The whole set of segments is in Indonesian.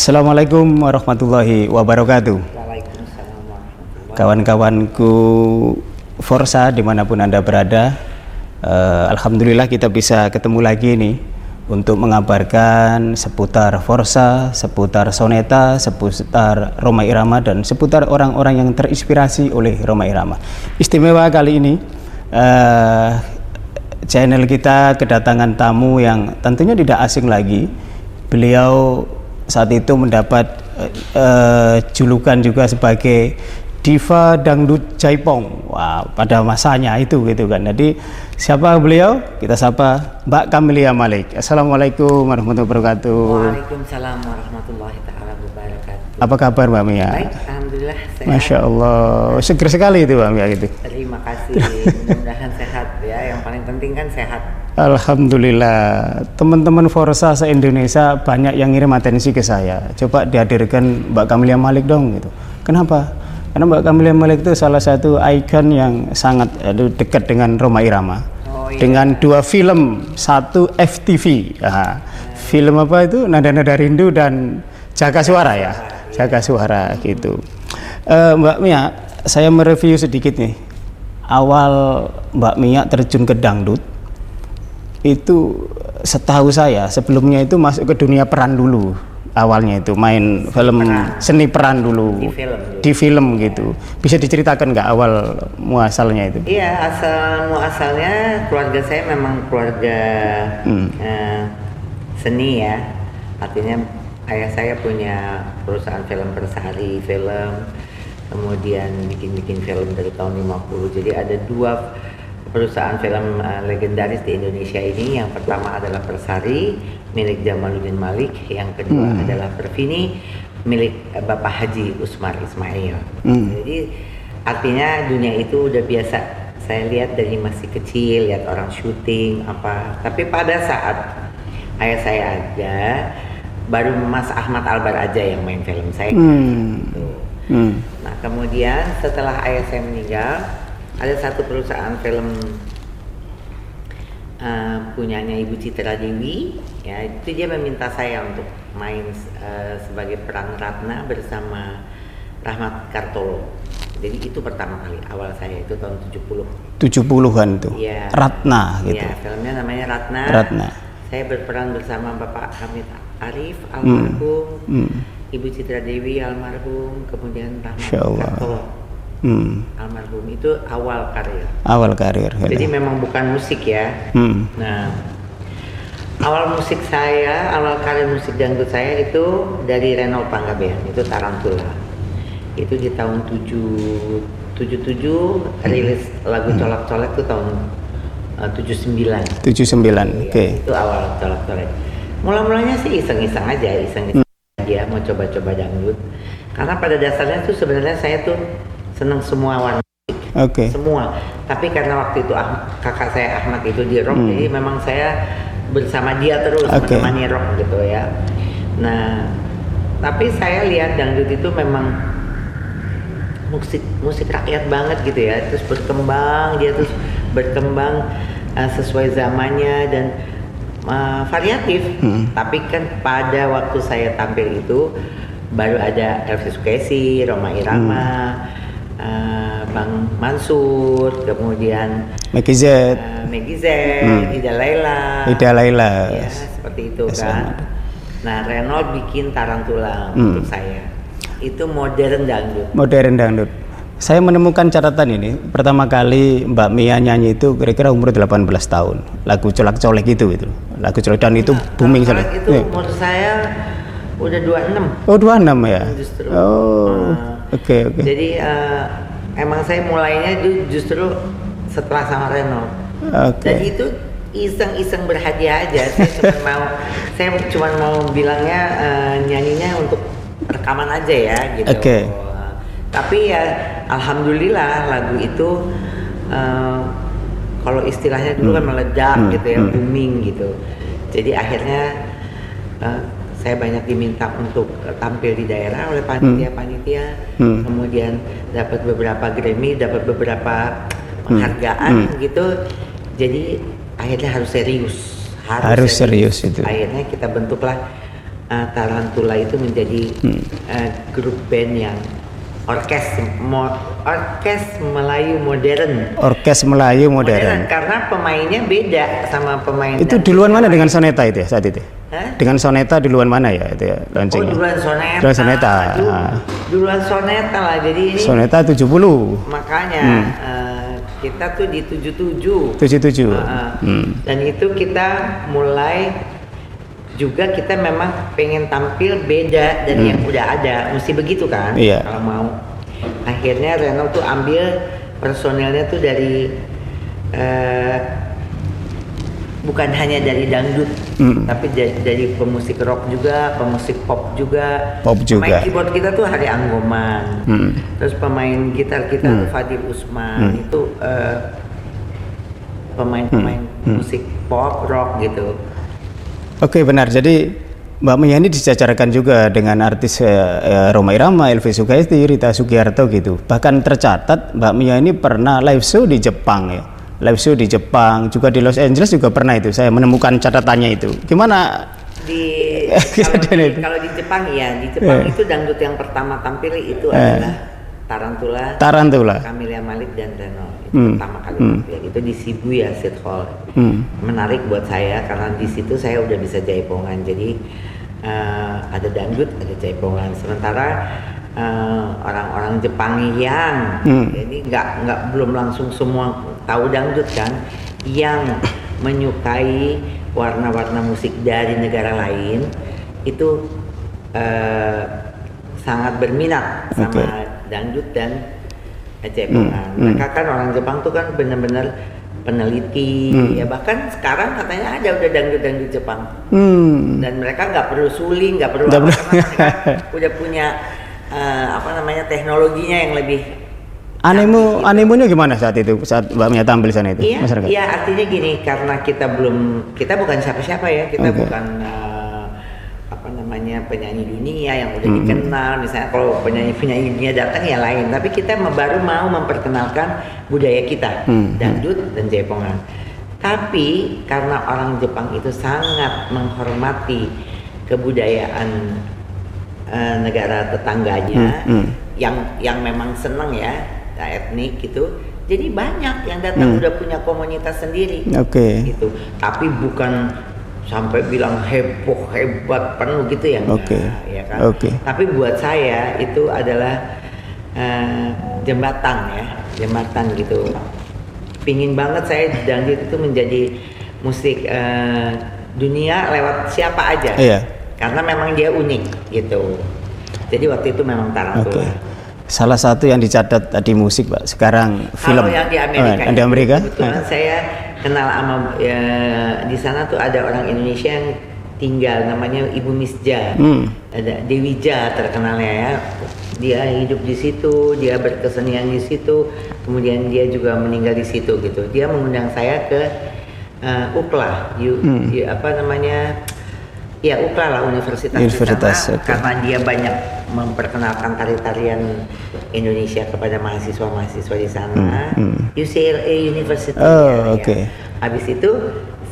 Assalamualaikum warahmatullahi wabarakatuh. Waalaikumsalam warahmatullahi wabarakatuh. Kawan-kawanku Forsa dimanapun Anda berada, Alhamdulillah kita bisa ketemu lagi nih untuk mengabarkan seputar Forsa, seputar Soneta, seputar Rhoma Irama, dan seputar orang-orang yang terinspirasi oleh Rhoma Irama. Istimewa kali ini channel kita kedatangan tamu yang tentunya tidak asing lagi. Beliau saat itu mendapat julukan juga sebagai diva dangdut Jaipong. Wah, pada masanya itu gitu kan. Jadi siapa beliau? Kita sapa Mbak Camelia Malik. Assalamualaikum warahmatullahi wabarakatuh. Waalaikumsalam warahmatullahi taala wabarakatuh. Apa kabar Mbak Mia? Baik, alhamdulillah sehat. Masya Allah, seger sekali itu Mbak Mia gitu. Terima kasih. Mudah-mudahan sehat ya. Yang paling penting kan sehat. Alhamdulillah, teman-teman Forsa se-Indonesia banyak yang ngirim atensi ke saya. Coba dihadirkan Mbak Camelia Malik dong gitu. Kenapa? Karena Mbak Camelia Malik itu salah satu ikon yang sangat dekat dengan Rhoma Irama. Oh, iya. Dengan 2 film, 1 FTV. Film apa itu? Nada-Nada Rindu dan Jaga Suara ya. Jaga Suara gitu. Mbak Mia, saya mereview sedikit nih. Awal Mbak Mia terjun ke dangdut itu, setahu saya sebelumnya itu masuk ke dunia peran dulu. Awalnya itu main film seni peran dulu di film gitu. Bisa diceritakan nggak awal muasalnya itu? Iya, muasalnya keluarga saya memang keluarga seni ya. Artinya ayah saya punya perusahaan film Persari Film, kemudian bikin film dari tahun 50. Jadi ada 2 perusahaan film legendaris di Indonesia ini. Yang pertama adalah Persari milik Jamaluddin Malik, yang kedua adalah Perfini milik Bapak Haji Usmar Ismail. Jadi artinya dunia itu udah biasa saya lihat dari masih kecil, lihat orang syuting apa. Tapi pada saat ayah saya ada, baru Mas Ahmad Albar aja yang main film saya. Nah kemudian setelah ayah saya meninggal, ada satu perusahaan film punyanya Ibu Citra Dewi, ya itu dia meminta saya untuk main sebagai peran Ratna bersama Rahmat Kartolo. Jadi itu pertama kali awal saya, itu tahun 70-an tuh. Ya, Ratna gitu. Ya, filmnya namanya Ratna. Ratna. Saya berperan bersama Bapak Hamid Arif almarhum, Ibu Citra Dewi almarhum, kemudian Rahmat Kartolo almarhum. Itu awal karir. Awal karir. Jadi memang bukan musik ya. Nah, awal karir musik dangdut saya itu dari Renold Panggabean, itu Tarantula. Itu di tahun 77 rilis lagu Colak-Colek itu tahun 79. 79. Oke. Itu awal Colak-Colek. Mula-mulanya sih iseng-iseng aja, dia mau coba-coba dangdut. Karena pada dasarnya tuh sebenarnya saya tuh seneng semua warna musik, semua. Tapi karena waktu itu kakak saya Ahmad itu di rock, jadi memang saya bersama dia terus menemani rock gitu ya. Nah, tapi saya lihat dangdut itu memang musik rakyat banget gitu ya. Terus berkembang sesuai zamannya dan variatif. Tapi kan pada waktu saya tampil itu baru ada Elvi Sukaisi, Rhoma Irama, Bang Mansur, kemudian Meggy Z, Ida Laila, ya, seperti itu kan. Nah, Renold bikin Tarantula untuk saya. Itu modern dangdut. Saya menemukan catatan ini, pertama kali Mbak Mia nyanyi itu kira-kira umur 18 tahun. Lagu Colak-Colek itu. Lagu Colak, dan itu booming sekali. Itu umur saya udah 26. Oh, 26 ya? Justru. Oh, oke. Jadi emang saya mulainya justru setelah sama Renold. Dan itu iseng-iseng berhadiah aja. Saya cuma mau bilangnya nyanyinya untuk rekaman aja ya gitu. Tapi ya alhamdulillah lagu itu kalau istilahnya dulu kan meledak gitu ya, booming gitu. Jadi akhirnya saya banyak diminta untuk tampil di daerah oleh panitia-panitia, kemudian dapat beberapa Grammy, dapat beberapa penghargaan gitu. Jadi akhirnya harus serius itu. Akhirnya kita bentuklah Tarantula itu menjadi grup band yang orkes Melayu modern. Orkes Melayu modern. Karena pemainnya beda sama pemain. Itu duluan mana dengan Soneta itu ya saat itu? Hah? Dengan Soneta duluan mana ya itu ya launchingnya? Duluan Soneta. Duluan Soneta. Duluan Soneta lah. Jadi ini Soneta 70. Makanya kita tuh di 77. 77. Dan itu kita mulai juga kita memang pengen tampil beda dari yang udah ada, mesti begitu kan? Iya. Kalau mau. Akhirnya Reno tuh ambil personelnya tuh dari bukan hanya dari dangdut, tapi dari pemusik rock juga, pemusik pop juga. Pemain keyboard kita tuh Hari Anggoman, terus pemain gitar kita tuh Fadil Usman, itu pemain-pemain musik pop rock gitu. Oke, benar. Jadi Mbak Mia ini disejajarkan juga dengan artis Rhoma Irama, Elvi Sukaesti, Rita Sugiarto gitu. Bahkan tercatat Mbak Mia ini pernah live show di Jepang ya. Live show di Jepang, juga di Los Angeles juga pernah itu. Saya menemukan catatannya itu. Gimana? Kalau di Jepang ya, di Jepang itu dangdut yang pertama tampil itu adalah Tarantula, Camelia Malik dan Reno. Itu pertama kali tampil. Itu di Shibuya City Hall. Menarik buat saya karena di situ saya udah bisa jaipongan. Jadi ada dangdut, ada jaipongan. Sementara orang-orang Jepang yang jadi nggak belum langsung semua tahu dangdut kan, yang menyukai warna-warna musik dari negara lain itu sangat berminat sama dangdut dan jaipongan. Mereka kan orang Jepang tuh kan benar-benar peneliti, ya bahkan sekarang katanya ada udah dangdut Jepang. Dan mereka nggak perlu suling, nggak perlu karena mereka udah punya teknologinya yang lebih. Animonya gimana saat itu, saat Mbak Mia tampil sana itu? Iya, artinya gini, karena kita bukan siapa-siapa ya, kita bukan penyanyi dunia yang udah dikenal. Misalnya kalau penyanyi dunia datang ya lain, tapi kita baru mau memperkenalkan budaya kita, dangdut dan jaipongan. Tapi karena orang Jepang itu sangat menghormati kebudayaan negara tetangganya, yang memang senang ya etnik gitu. Jadi banyak yang datang udah punya komunitas sendiri. Gitu. Tapi bukan sampai bilang heboh, hebat, penuh gitu ya. Ya kan? Tapi buat saya itu adalah jembatan gitu. Pingin banget saya dangdut itu menjadi musik dunia lewat siapa aja. Karena memang dia unik gitu. Jadi waktu itu memang Tarantula. Salah satu yang dicatat tadi musik, Pak. Sekarang film. Kalau yang di Amerika. Di Amerika. Kebetulan saya kenal sama di sana tuh ada orang Indonesia yang tinggal, namanya Ibu Misja. Ada Dewija terkenalnya ya. Dia hidup di situ, dia berkesenian di situ, kemudian dia juga meninggal di situ gitu. Dia mengundang saya ke UCLA, UCLA lah, universitas karena dia banyak memperkenalkan tari-tarian Indonesia kepada mahasiswa-mahasiswa di sana. UCLA University. Habis itu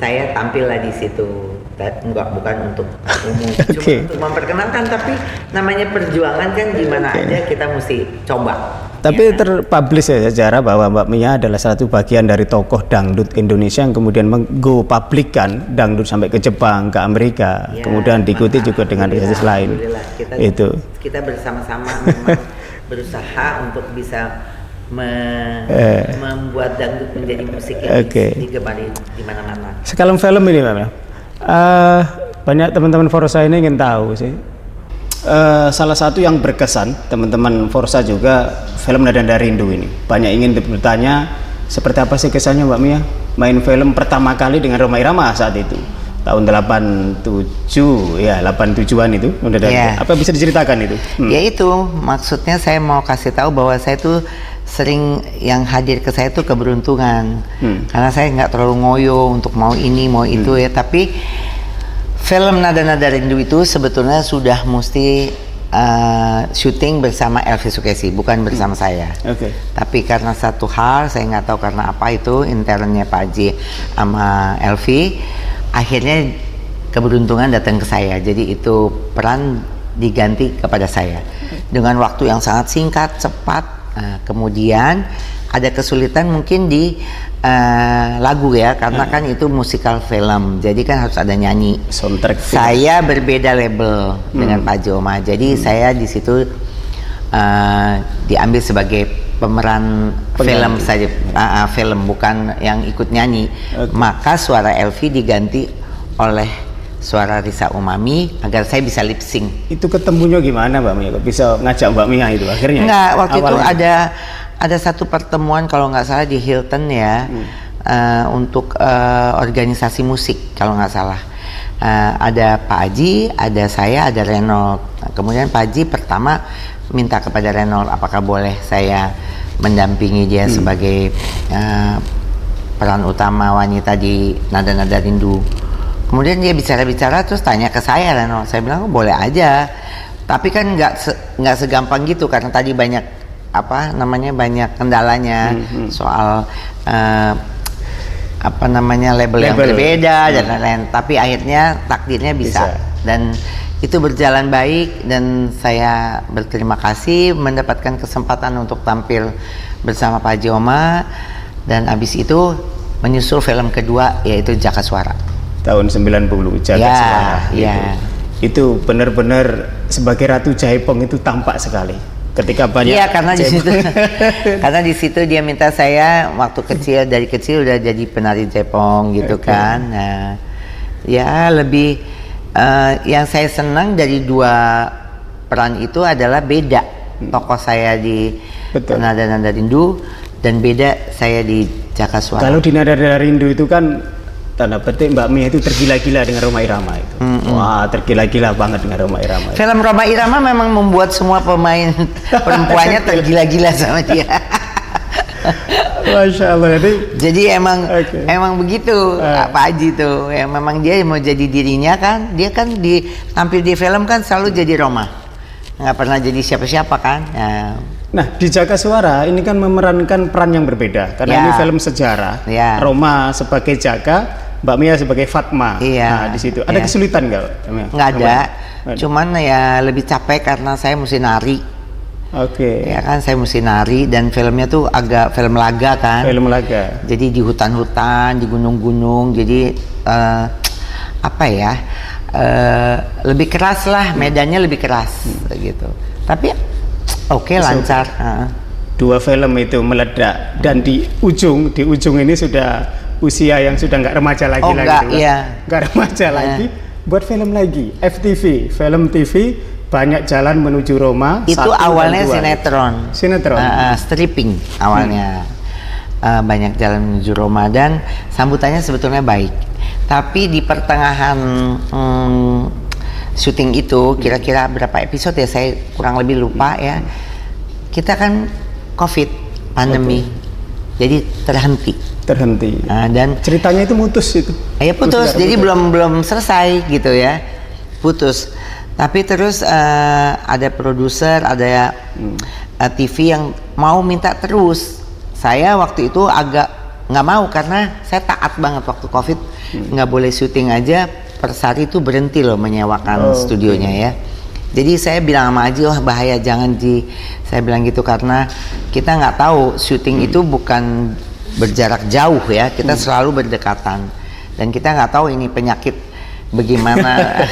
saya tampil lah di situ. Bukan untuk umum, cuma untuk memperkenalkan, tapi namanya perjuangan kan di mana aja kita mesti coba. Tapi terpublish ya sejarah bahwa Mbak Mia adalah salah satu bagian dari tokoh dangdut Indonesia yang kemudian menggo publikkan dangdut sampai ke Jepang, ke Amerika, kemudian diikuti juga dengan artis lain. Kita bersama-sama memang berusaha untuk bisa membuat dangdut menjadi musik yang digemari di mana-mana. Sekarang film ini Mbak Mia, banyak teman-teman Forsa ini ingin tahu sih. Salah satu yang berkesan teman-teman Forsa juga film Nada Rindu ini. Banyak ingin bertanya seperti apa sih kesannya Mbak Mia main film pertama kali dengan Rhoma Irama saat itu tahun 87-an itu. Apa bisa diceritakan itu? Ya itu maksudnya saya mau kasih tahu bahwa saya tuh sering yang hadir ke saya tuh keberuntungan karena saya nggak terlalu ngoyo untuk mau ini mau itu ya, tapi film Nada Rindu itu sebetulnya sudah mesti syuting bersama Elvi Sukaesti, bukan bersama saya. Tapi karena satu hal saya nggak tahu karena apa, itu internnya Pak Haji sama Elvi, akhirnya keberuntungan datang ke saya. Jadi itu peran diganti kepada saya dengan waktu yang sangat singkat, cepat. Kemudian ada kesulitan mungkin di lagu ya, karena kan itu musikal film, jadi kan harus ada nyanyi. Soundtrack film. Saya berbeda label dengan Pak Joma, jadi saya di situ diambil sebagai pemeran film saja, film, bukan yang ikut nyanyi. Maka suara Elvi diganti oleh suara Risa Umami agar saya bisa lip sync. Itu ketemunya gimana Mbak Mia? Kok bisa ngajak Mbak Mia itu akhirnya? Enggak, waktu itu ada satu pertemuan kalau nggak salah di Hilton ya, untuk organisasi musik kalau nggak salah. Ada Pak Aji, ada saya, ada Renold. Kemudian Pak Aji pertama minta kepada Renold apakah boleh saya mendampingi dia sebagai peran utama wanita di Nada-Nada Rindu. Kemudian dia bicara-bicara terus tanya ke saya, Renold. Saya bilang boleh aja, tapi kan nggak segampang gitu karena tadi banyak banyak kendalanya soal label yang berbeda dan lain-lain. Tapi akhirnya takdirnya bisa. Dan itu berjalan baik dan saya berterima kasih mendapatkan kesempatan untuk tampil bersama Pak Joma, dan abis itu menyusul film kedua yaitu Jaka Suara tahun 90, Jaka Suara. Itu benar-benar sebagai Ratu Jaipong itu tampak sekali ketika banyak. Iya, karena di situ dia minta saya waktu kecil, dari kecil udah jadi penari Jaipong gitu kan. Nah, ya lebih yang saya senang dari dua peran itu adalah beda tokoh saya di Nada-Nada Rindu dan beda saya di Jaka Suara. Kalau di Nada-Nada Rindu itu kan tanda petik Mbak Mia itu tergila-gila dengan Rhoma Irama itu. Wah, tergila-gila banget dengan Rhoma Irama. Film Rhoma Irama memang membuat semua pemain perempuannya tergila-gila sama dia. Masya Allah. Jadi emang begitu Pak Haji tuh. Ya, memang dia mau jadi dirinya kan. Dia kan tampil di film kan selalu jadi Rhoma. Nggak pernah jadi siapa-siapa kan. Nah, di Jaka Suara ini kan memerankan peran yang berbeda karena ini film sejarah. Rhoma sebagai Jaka, Mbak Mia sebagai Fatma. Nah, di situ ada kesulitan nggak? Nggak ada. Cuman ya lebih capek karena saya mesti nari. Ya kan, saya mesti nari dan filmnya tuh agak film laga kan. Film laga. Jadi di hutan-hutan, di gunung-gunung. Jadi lebih keras lah, medannya lebih keras gitu. Tapi lancar. Dua film itu meledak dan di ujung ini sudah usia yang sudah nggak remaja lagi nggak remaja lagi, buat film lagi, FTV, film TV, banyak jalan menuju Roma. Itu awalnya sinetron, stripping awalnya. Banyak jalan menuju Roma dan sambutannya sebetulnya baik. Tapi di pertengahan syuting itu kira-kira berapa episode ya, saya kurang lebih lupa ya. Kita kan COVID, pandemi, jadi terhenti. Dan ceritanya itu mutus itu. Ya putus, jadi belum selesai gitu ya, putus. Tapi terus ada produser, ada TV yang mau minta terus. Saya waktu itu agak nggak mau karena saya taat banget waktu COVID, nggak boleh syuting aja. Persari itu berhenti loh menyewakan studionya ya. Jadi saya bilang sama Aji, bahaya, jangan saya bilang gitu karena kita nggak tahu syuting itu bukan berjarak jauh ya, kita selalu berdekatan dan kita nggak tahu ini penyakit bagaimana.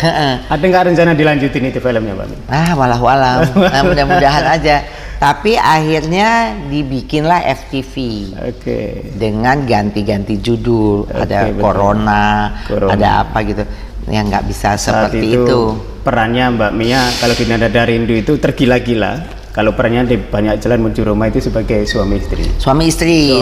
Ada nggak rencana dilanjutin itu filmnya, Pak? Walau-walau, mudah-mudahan aja. Tapi akhirnya dibikinlah FTV dengan ganti-ganti judul, ada Corona, ada apa gitu, yang nggak bisa seperti itu. Perannya Mbak Mia kalau di Nada Rindu itu tergila-gila. Kalau perannya di Banyak Jalan Menuju Roma itu sebagai suami istri.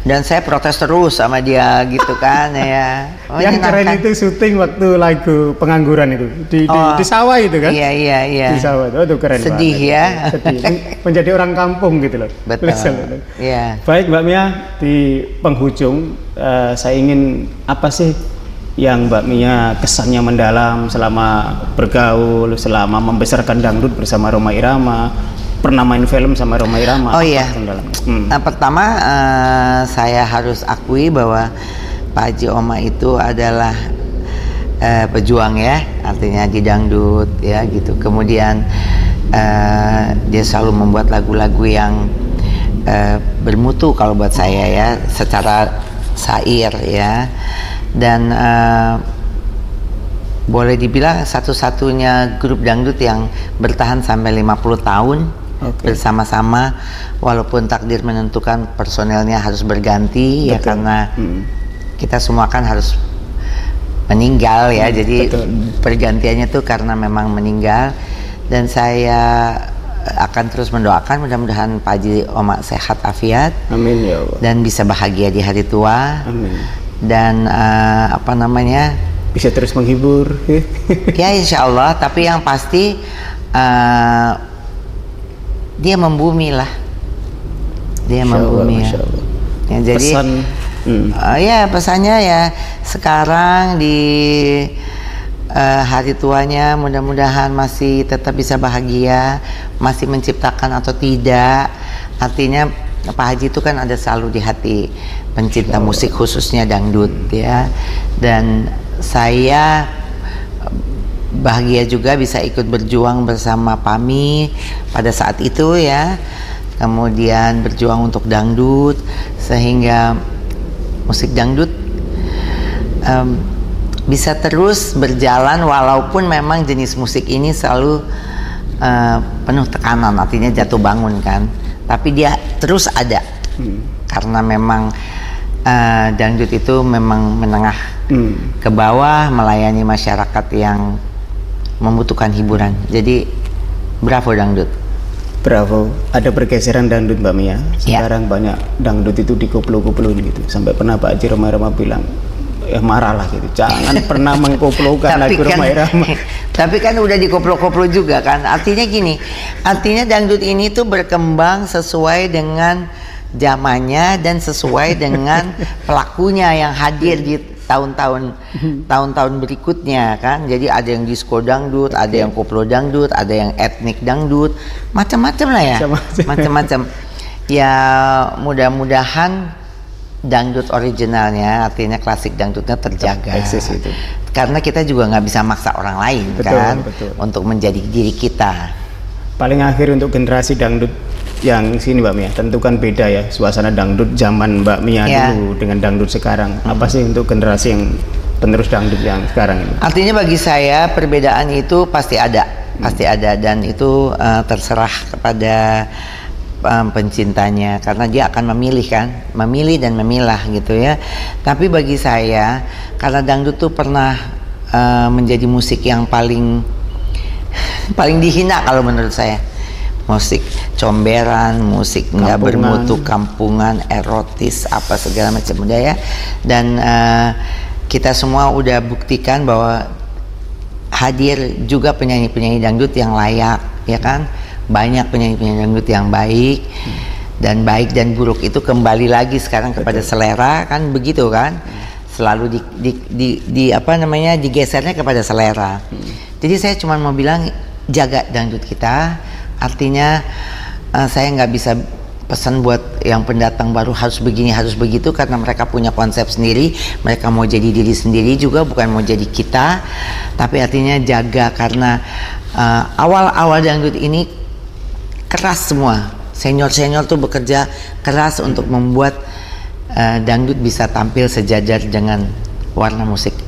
Dan saya protes terus sama dia gitu kan ya. Yang keren itu syuting waktu lagu Pengangguran itu di sawah itu kan? Iya. Di sawah itu keren. Sedih banget. Ya. Sedih. Menjadi orang kampung gitu loh. Betul. Iya. Baik Mbak Mia, di penghujung saya ingin apa sih yang Mbak Mia kesannya mendalam selama bergaul, selama membesarkan dangdut bersama Rhoma Irama, pernah main film sama Rhoma Irama? Nah, pertama saya harus akui bahwa Pak Haji Oma itu adalah pejuang ya, artinya di dangdut ya gitu. Kemudian dia selalu membuat lagu-lagu yang bermutu kalau buat saya ya, secara syair ya. Dan boleh dibilang satu-satunya grup dangdut yang bertahan sampai 50 tahun bersama-sama, walaupun takdir menentukan personelnya harus berganti. Betul. Ya karena kita semua kan harus meninggal ya, jadi pergantiannya tuh karena memang meninggal. Dan saya akan terus mendoakan mudah-mudahan Pak Haji Oma sehat afiat, amin ya Allah, dan bisa bahagia di hari tua, amin. Dan apa namanya, bisa terus menghibur ya insya Allah. Tapi yang pasti dia membumi lah, dia membumi ya. Ya jadi pesan, ya pesannya ya sekarang di hari tuanya mudah-mudahan masih tetap bisa bahagia, masih menciptakan atau tidak. Artinya Pak Haji itu kan ada selalu di hati pencinta musik khususnya dangdut ya. Dan saya bahagia juga bisa ikut berjuang bersama Pami pada saat itu ya. Kemudian berjuang untuk dangdut sehingga musik dangdut bisa terus berjalan walaupun memang jenis musik ini selalu penuh tekanan, artinya jatuh bangun kan, tapi dia terus ada karena memang dangdut itu memang menengah ke bawah, melayani masyarakat yang membutuhkan hiburan. Jadi bravo dangdut, bravo. Ada pergeseran dangdut Mbak Mia sekarang ya. Banyak dangdut itu dikoplo-koploin gitu, sampai pernah Pak Haji Roma bilang marah lah gitu, jangan pernah mengkoplokan lagu Romai Rama. Tapi kan udah dikoplo-koplo juga kan. Artinya gini, artinya dangdut ini tuh berkembang sesuai dengan zamannya dan sesuai dengan pelakunya yang hadir di tahun-tahun berikutnya kan. Jadi ada yang disco dangdut, ada yang koplo dangdut, ada yang etnik dangdut, macam-macam lah ya, macam-macam. Ya mudah-mudahan dangdut originalnya, artinya klasik dangdutnya terjaga. Eksis itu. Karena kita juga nggak bisa maksa orang lain kan untuk menjadi diri kita. Paling akhir untuk generasi dangdut yang sini Mbak Mia, tentu kan beda ya suasana dangdut zaman Mbak Mia dulu dengan dangdut sekarang. Apa sih untuk generasi yang penerus dangdut yang sekarang ini? Artinya bagi saya perbedaan itu pasti ada, pasti ada, dan itu terserah kepada pencintanya karena dia akan memilih kan, memilih dan memilah gitu ya. Tapi bagi saya karena dangdut tuh pernah menjadi musik yang paling dihina kalau menurut saya. Musik comberan, musik nggak bermutu, kampungan, erotis, apa segala macam udah ya. Dan kita semua udah buktikan bahwa hadir juga penyanyi-penyanyi dangdut yang layak ya kan. Banyak penyanyi-penyanyi dangdut yang baik, dan baik dan buruk itu kembali lagi sekarang kepada selera kan, begitu kan. Selalu di apa namanya, digesernya kepada selera. Jadi saya cuma mau bilang jaga dangdut kita. Artinya saya nggak bisa pesan buat yang pendatang baru harus begini harus begitu, karena mereka punya konsep sendiri, mereka mau jadi diri sendiri juga, bukan mau jadi kita. Tapi artinya jaga, karena awal-awal dangdut ini keras semua, senior tuh bekerja keras untuk membuat dangdut bisa tampil sejajar dengan warna musik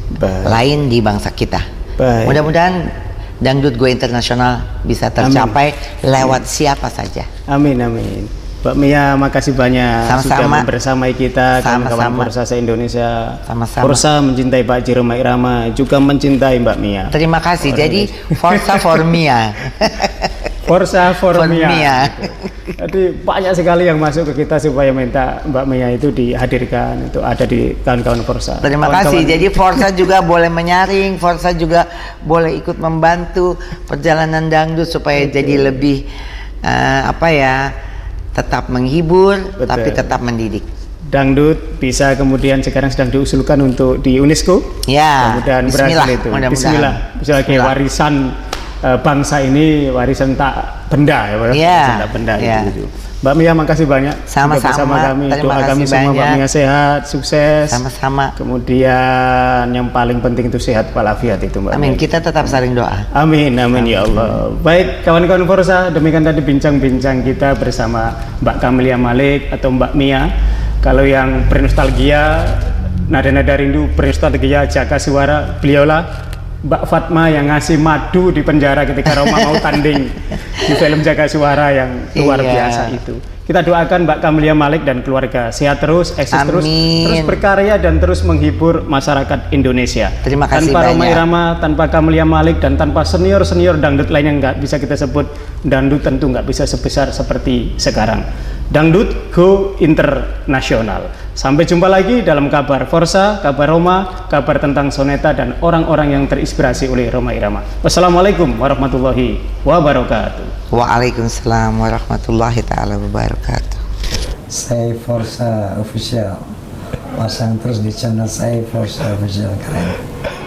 lain di bangsa kita. Mudah-mudahan dangdut go internasional bisa tercapai lewat siapa saja. Amin amin. Mbak Mia, makasih banyak sudah membersamai kita, kawan-kawan Forsa se-Indonesia. Forsa mencintai Pak Haji Roma Irama, juga mencintai Mbak Mia. Terima kasih. Jadi Forsa for Mia. Forza for Mia. Jadi banyak sekali yang masuk ke kita supaya minta Mbak Mia itu dihadirkan, itu ada di kawan-kawan Forza. Terima kasih. Jadi Forza juga boleh menyaring, Forza juga boleh ikut membantu perjalanan dangdut supaya jadi lebih apa ya, tetap menghibur. Betul. Tapi tetap mendidik. Dangdut bisa kemudian sekarang sedang diusulkan untuk di UNESCO. Ya. Kemudian berhasil itu. Bismillah. Bisa warisan bangsa ini warisan tak benda ya Pak. Iya, Warisan tak benda iya. itu. Mbak Mia makasih banyak Sama-sama. sudah bersama kami. Terima Doa kasih kami semua Mbak banyak. Mia sehat, sukses. Sama-sama. Kemudian yang paling penting itu sehat walafiat itu Mbak Amin. Mia. Kita tetap saling doa. Amin, amin ya Allah. Baik kawan-kawan Forsa, demikian tadi bincang-bincang kita bersama Mbak Kamelia Malik atau Mbak Mia. Kalau yang bernostalgia, nada-nada rindu bernostalgia jaga suara, beliaulah Mbak Fatma yang ngasih madu di penjara ketika Roma mau tanding di film Jaga Suara yang luar Iya. biasa itu. Kita doakan Mbak Kamelia Malik dan keluarga sehat terus, eksis terus, Amin. terus berkarya dan terus menghibur masyarakat Indonesia. Terima kasih Tanpa Roma banyak. Irama, tanpa Kamelia Malik dan tanpa senior-senior dangdut lain yang nggak bisa kita sebut, dangdut tentu nggak bisa sebesar seperti sekarang. Dangdut go internasional. Sampai jumpa lagi dalam kabar Forsa, kabar Roma, kabar tentang soneta dan orang-orang yang terinspirasi oleh Roma Irama. Wassalamualaikum warahmatullahi wabarakatuh. Waalaikumsalam warahmatullahi taala wabarakatuh. Saya Forsa Official. Pasang terus di channel saya Forsa Official, keren.